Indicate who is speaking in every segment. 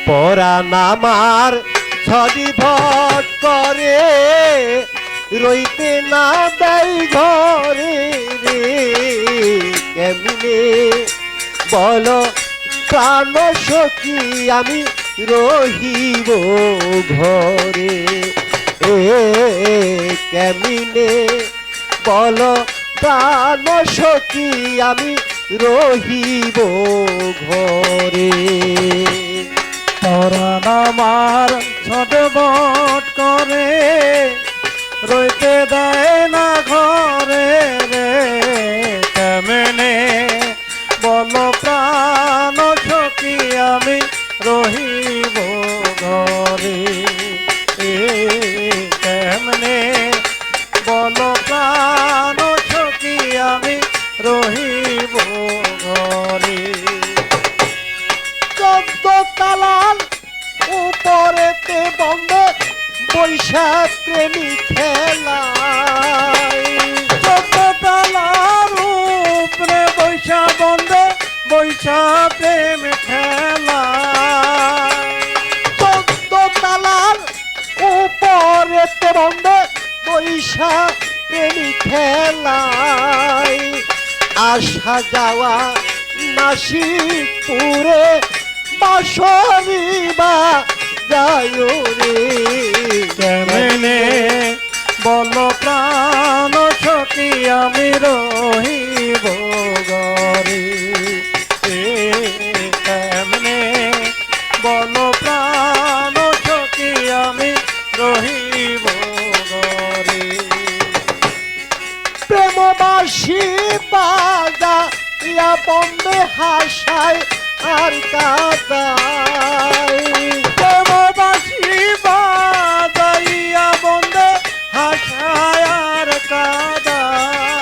Speaker 1: পরাণ আমার ছটফট করে রইতে না দেয় ঘরে রে কেমনে বলো প্রাণ সখী আমি রহিব ঘরে এ কেমনে বলো প্রাণ সখী আমি রহিব ঘরে।
Speaker 2: পরাণ আমার ছটফট করে রইতে দেয় না ঘরে রে কেমনে বলো প্রাণ সখী আমি রহিব ঘরে এ কেমনে বলো প্রাণ সখী আমি রহিব ঘরে।
Speaker 1: চোদ্দ তালার উপরেতে বন্ধে বৈশাখ প্রেমী খেলা
Speaker 2: চোদ্দ তালার উপরে বৈশা বন্ধে বৈশা প্রেম খেলা
Speaker 1: চোদ্দ তালার উপরেতে বন্ধে বৈশাখ প্রেমী খেলায় আসা যাওয়া নাসিকপুরে বাঁশরি বা যায় রে
Speaker 2: কেমনে বলো প্রাণ সখী আমি রহিব ঘরে এ কেমনে বলো প্রাণ সখী আমি রহিব ঘরে।
Speaker 1: প্রেমবাসী বাজা ইয়া বন্ধে হাসায় আর কাদায়
Speaker 2: প্রেমবাসী বাজাইয়া বন্ধে হাসায় আর কাদায়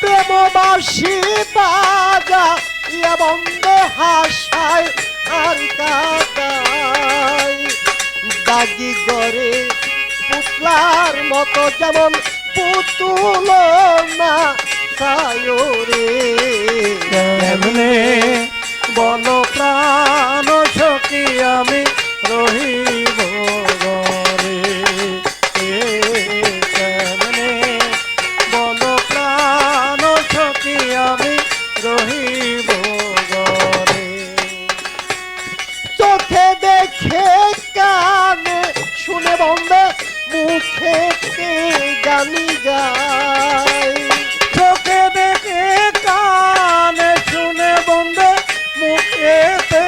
Speaker 1: প্রেমবাসী বাজা ইয়া বন্ধে হাসায় আর কাদায় দাগি গড়ে পুতলার মতো যেমন পুতুল না সায়রে
Speaker 2: কেমনে বলো প্রাণ সখী আমি রহিব ঘরে এ কেমনে বলো প্রাণ সখী আমি রহিব ঘরে।
Speaker 1: চোখে দেখে কানে শুনে বন্ধে মুখে গানি গায়
Speaker 2: চোখে দেখে কানে শুনে বন্ধে মুখেতে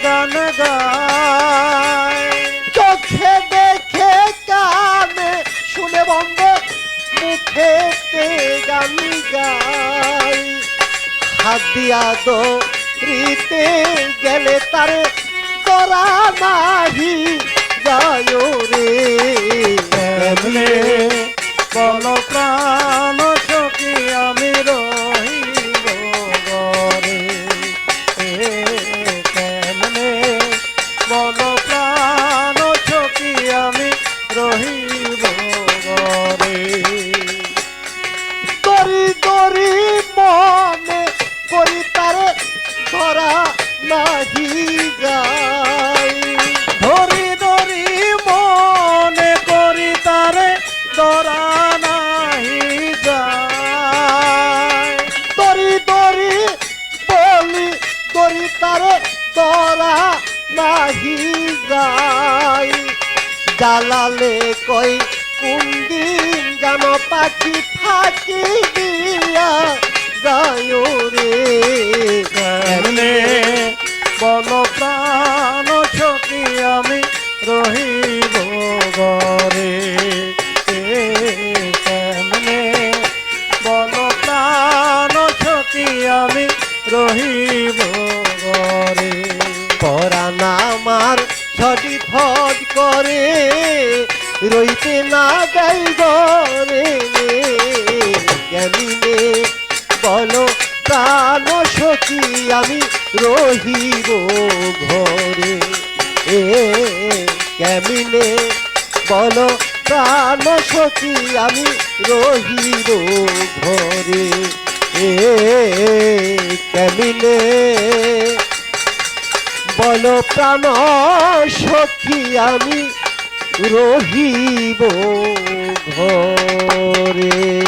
Speaker 2: গান গায়
Speaker 1: চোখে দেখে কানে শুনে বন্ধে মুখে গানি গায় হাত দিয়া দো রীতে গেলে তারে করা নাহি যায় রে
Speaker 2: কেমনে বলো প্রাণ সখী আমি রহিব ঘরে এ কেমনে বলো প্রাণ সখী আমি রহিব ঘরে।
Speaker 1: দরি দরি মনে করি তারে ধরা নাহি যায়
Speaker 2: ধরি ধরি মনে করি তারে ধরা নাহি যায়
Speaker 1: দরি দরি বলি দরি তারে ধরা নাহি যায় জালালে কই কোনদিন যেন পাখি ফাঁকি দিয়া যায় রে
Speaker 2: কেমনে বলো প্রাণ সখী আমি রহিব ঘরে এ কেমনে বলো প্রাণ সখী আমি রহিব ঘরে।
Speaker 1: পরাণ আমার ছটফট করে রইতে না দেয় ঘরে কেমনে বলো প্রাণ সখী আমি রহিব ঘরে এ কেমনে বলো প্রাণ সখী আমি রহিব ঘরে এ কেমনে বলো প্রাণ সখী আমি রহিব ঘরে।